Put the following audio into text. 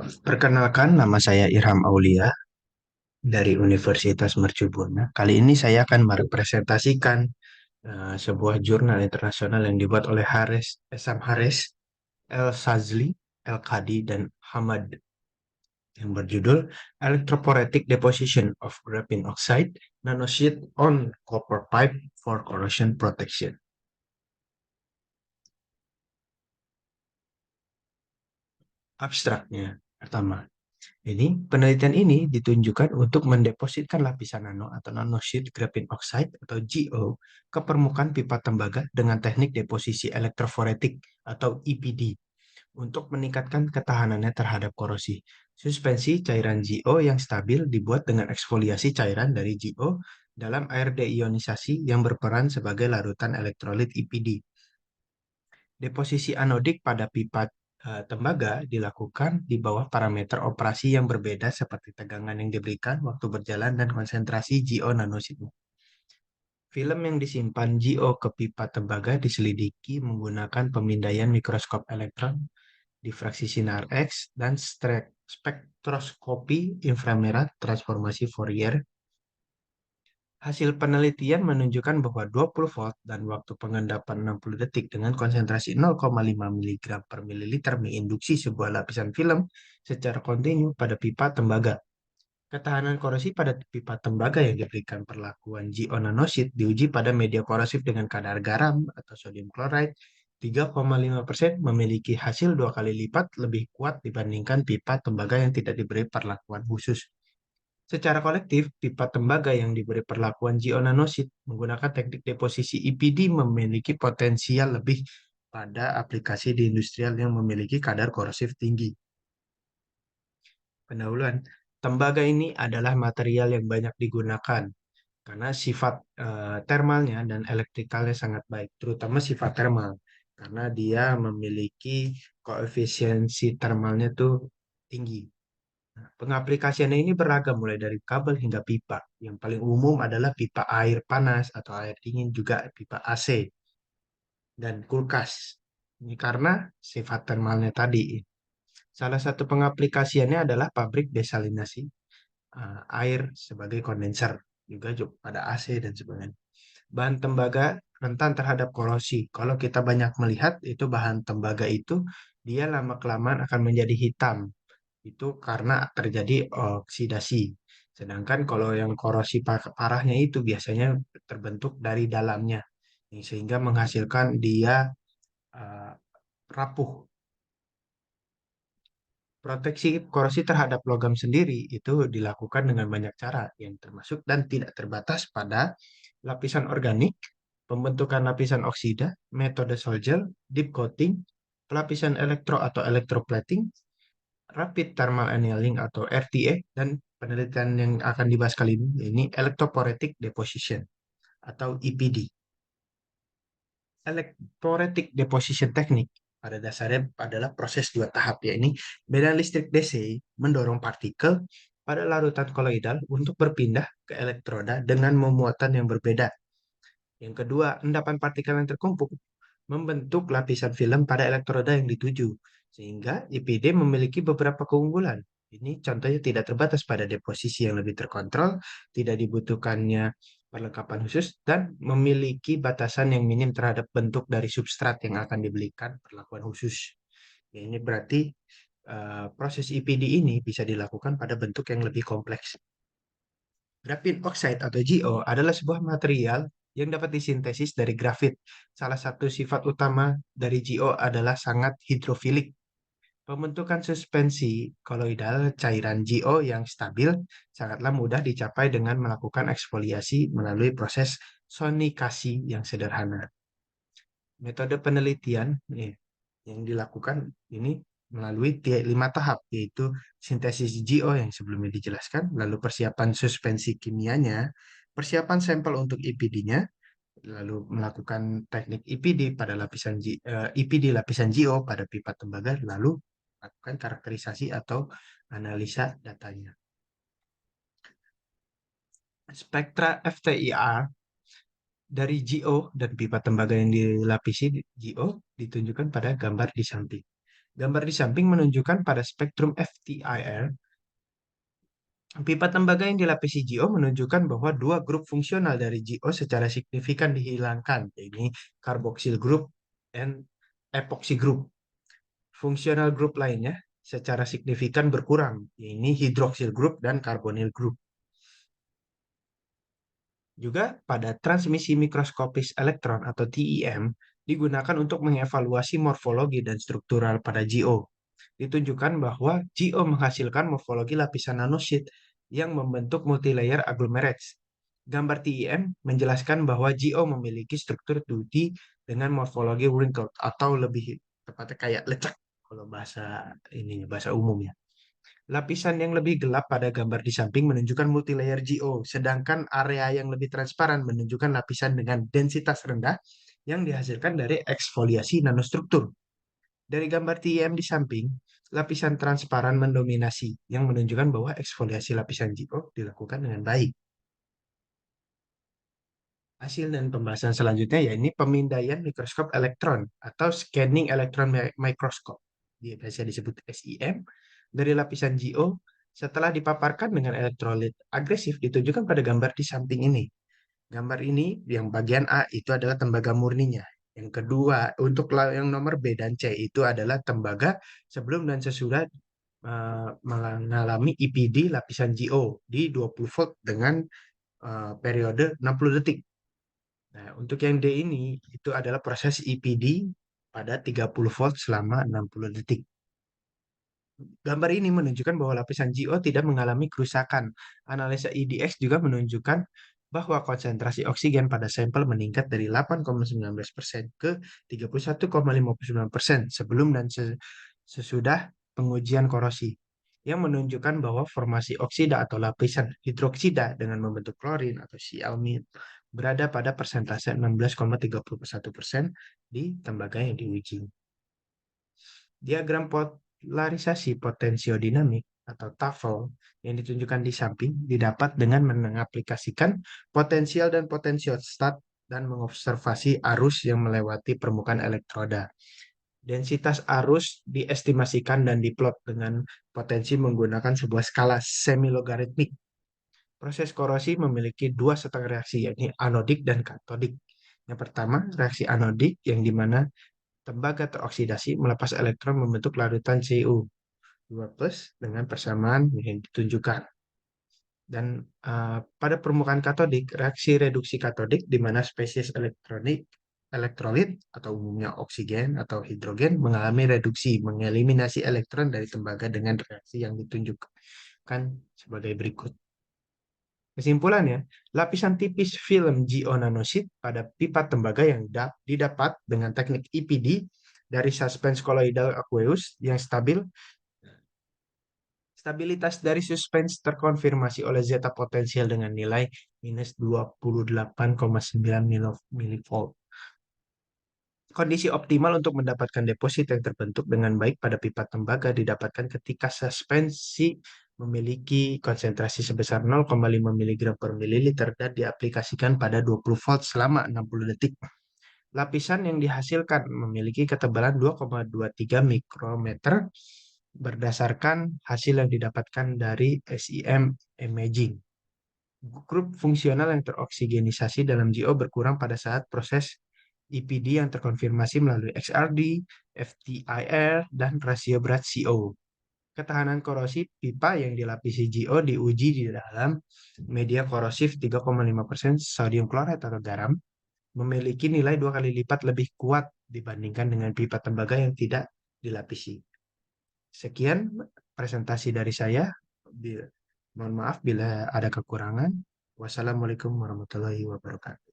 Perkenalkan, nama saya Irham Aulia dari Universitas Mercubuana. Kali ini saya akan merepresentasikan sebuah jurnal internasional yang dibuat oleh Esam Haris, El Sazli, El Kadi, dan Hamad yang berjudul Electrophoretic Deposition of Graphene Oxide Nanosheet on Copper Pipe for Corrosion Protection. Abstraknya pertama. Penelitian ini ditunjukkan untuk mendepositkan lapisan nano atau nanosheet graphene oxide atau GO ke permukaan pipa tembaga dengan teknik deposisi elektroforetik atau EPD untuk meningkatkan ketahanannya terhadap korosi. Suspensi cairan GO yang stabil dibuat dengan eksfoliasi cairan dari GO dalam air deionisasi yang berperan sebagai larutan elektrolit EPD. Deposisi anodik pada pipa tembaga dilakukan di bawah parameter operasi yang berbeda seperti tegangan yang diberikan, waktu berjalan, dan konsentrasi GO nanosheet. Film yang disimpan GO ke pipa tembaga diselidiki menggunakan pemindaian mikroskop elektron, difraksi sinar X, dan spektroskopi inframerah transformasi Fourier. Hasil penelitian menunjukkan bahwa 20 volt dan waktu pengendapan 60 detik dengan konsentrasi 0,5 mg per mililiter menginduksi sebuah lapisan film secara kontinu pada pipa tembaga. Ketahanan korosi pada pipa tembaga yang diberikan perlakuan GO nanosheet diuji pada media korosif dengan kadar garam atau sodium chloride 3,5% memiliki hasil 2 kali lipat lebih kuat dibandingkan pipa tembaga yang tidak diberi perlakuan khusus. Secara kolektif, pipa tembaga yang diberi perlakuan GO nanosheet menggunakan teknik deposisi EPD memiliki potensial lebih pada aplikasi di industrial yang memiliki kadar korosif tinggi. Pendahuluan, tembaga ini adalah material yang banyak digunakan karena sifat termalnya dan elektrikalnya sangat baik, terutama sifat termal, karena dia memiliki koefisiensi termalnya tuh tinggi. Pengaplikasiannya ini beragam mulai dari kabel hingga pipa. Yang paling umum adalah pipa air panas atau air dingin, juga pipa AC dan kulkas. Ini karena sifat termalnya tadi. Salah satu pengaplikasiannya adalah pabrik desalinasi air sebagai kondenser, juga pada AC dan sebagainya. Bahan tembaga rentan terhadap korosi. Kalau kita banyak melihat itu bahan tembaga itu dia lama-kelamaan akan menjadi hitam itu karena terjadi oksidasi. Sedangkan kalau yang korosi parahnya itu biasanya terbentuk dari dalamnya, sehingga menghasilkan dia eh, rapuh. Proteksi korosi terhadap logam sendiri itu dilakukan dengan banyak cara, yang termasuk dan tidak terbatas pada lapisan organik, pembentukan lapisan oksida, metode sol-gel, deep coating, pelapisan elektro atau electroplating, rapid thermal annealing atau RTA, dan penelitian yang akan dibahas kali ini electrophoretic deposition atau EPD. Electrophoretic deposition technique pada dasarnya adalah proses dua tahap, yakni medan listrik DC mendorong partikel pada larutan koloidal untuk berpindah ke elektroda dengan memuatan yang berbeda. Yang kedua, endapan partikel yang terkumpul membentuk lapisan film pada elektroda yang dituju, sehingga IPD memiliki beberapa keunggulan. Ini contohnya tidak terbatas pada deposisi yang lebih terkontrol, tidak dibutuhkannya perlengkapan khusus, dan memiliki batasan yang minim terhadap bentuk dari substrat yang akan diberikan perlakuan khusus. Ya, ini berarti proses IPD ini bisa dilakukan pada bentuk yang lebih kompleks. Graphene oxide atau GO adalah sebuah material yang dapat disintesis dari grafit. Salah satu sifat utama dari GO adalah sangat hidrofilik. Pembentukan suspensi koloidal cairan GO yang stabil sangatlah mudah dicapai dengan melakukan eksfoliasi melalui proses sonikasi yang sederhana. Metode penelitian yang dilakukan ini melalui 5 tahap, yaitu sintesis GO yang sebelumnya dijelaskan, lalu persiapan suspensi kimianya, persiapan sampel untuk EPD-nya, lalu melakukan teknik EPD pada EPD lapisan GO pada pipa tembaga, lalu melakukan karakterisasi atau analisa datanya. Spektra FTIR dari GO dan pipa tembaga yang dilapisi GO ditunjukkan pada gambar di samping. Gambar di samping menunjukkan pada spektrum FTIR, pipa tembaga yang dilapisi GO menunjukkan bahwa dua grup fungsional dari GO secara signifikan dihilangkan, yaitu carboxyl group dan epoxy group. Fungsional grup lainnya secara signifikan berkurang, yaitu hidroksil group dan karbonil group. Juga pada transmisi mikroskopis elektron atau TEM digunakan untuk mengevaluasi morfologi dan struktural pada GO. Ditunjukkan bahwa GO menghasilkan morfologi lapisan nanosheet yang membentuk multilayer agglomerates. Gambar TEM menjelaskan bahwa GO memiliki struktur 2D dengan morfologi wrinkled atau lebih tepatnya kayak lecek kalau bahasa umumnya. Lapisan yang lebih gelap pada gambar di samping menunjukkan multilayer GO, sedangkan area yang lebih transparan menunjukkan lapisan dengan densitas rendah yang dihasilkan dari eksfoliasi nanostruktur. Dari gambar TEM di samping, lapisan transparan mendominasi, yang menunjukkan bahwa eksfoliasi lapisan GO dilakukan dengan baik. Hasil dan pembahasan selanjutnya ya ini pemindaian mikroskop elektron atau scanning electron microscope. Dia biasa disebut SEM dari lapisan GO setelah dipaparkan dengan elektrolit agresif ditunjukkan pada gambar di samping ini. Gambar ini yang bagian A itu adalah tembaga murninya. Yang kedua, untuk yang nomor B dan C itu adalah tembaga sebelum dan sesudah mengalami EPD lapisan GO di 20 volt dengan periode 60 detik. Nah, untuk yang D ini itu adalah proses EPD pada 30 volt selama 60 detik. Gambar ini menunjukkan bahwa lapisan GO tidak mengalami kerusakan. Analisa IDX juga menunjukkan bahwa konsentrasi oksigen pada sampel meningkat dari 8,19% ke 31,59% sebelum dan sesudah pengujian korosi, yang menunjukkan bahwa formasi oksida atau lapisan hidroksida dengan membentuk klorin atau sialmin berada pada persentase 16,31% di tembaga yang diuji. Diagram polarisasi potentiodinamik atau TAFL yang ditunjukkan di samping didapat dengan mengaplikasikan potensial dan potensiostat dan mengobservasi arus yang melewati permukaan elektroda. Densitas arus diestimasikan dan diplot dengan potensi menggunakan sebuah skala semi-logaritmik. Proses korosi memiliki dua setengah reaksi, yakni anodik dan katodik. Yang pertama, reaksi anodik yang dimana tembaga teroksidasi melepas elektron membentuk larutan Cu2+ dengan persamaan yang ditunjukkan. Dan pada permukaan katodik, reaksi reduksi katodik di mana spesies elektrolit atau umumnya oksigen atau hidrogen mengalami reduksi, mengeliminasi elektron dari tembaga dengan reaksi yang ditunjukkan sebagai berikut. Kesimpulannya, lapisan tipis film GO nanosheet pada pipa tembaga yang didapat dengan teknik EPD dari suspens colloidal aqueous yang stabil. Stabilitas dari suspens terkonfirmasi oleh zeta potensial dengan nilai minus 28,9 mV. Kondisi optimal untuk mendapatkan deposit yang terbentuk dengan baik pada pipa tembaga didapatkan ketika suspensi memiliki konsentrasi sebesar 0,5 mg per mililiter dan diaplikasikan pada 20 volt selama 60 detik. Lapisan yang dihasilkan memiliki ketebalan 2,23 mikrometer berdasarkan hasil yang didapatkan dari SEM imaging. Grup fungsional yang teroksigenisasi dalam GO berkurang pada saat proses EPD yang terkonfirmasi melalui XRD, FTIR, dan rasio berat CO. Ketahanan korosi pipa yang dilapisi GO diuji di dalam media korosif 3,5% sodium klorat atau garam, memiliki nilai 2 kali lipat lebih kuat dibandingkan dengan pipa tembaga yang tidak dilapisi. Sekian presentasi dari saya. Mohon maaf bila ada kekurangan. Wassalamualaikum warahmatullahi wabarakatuh.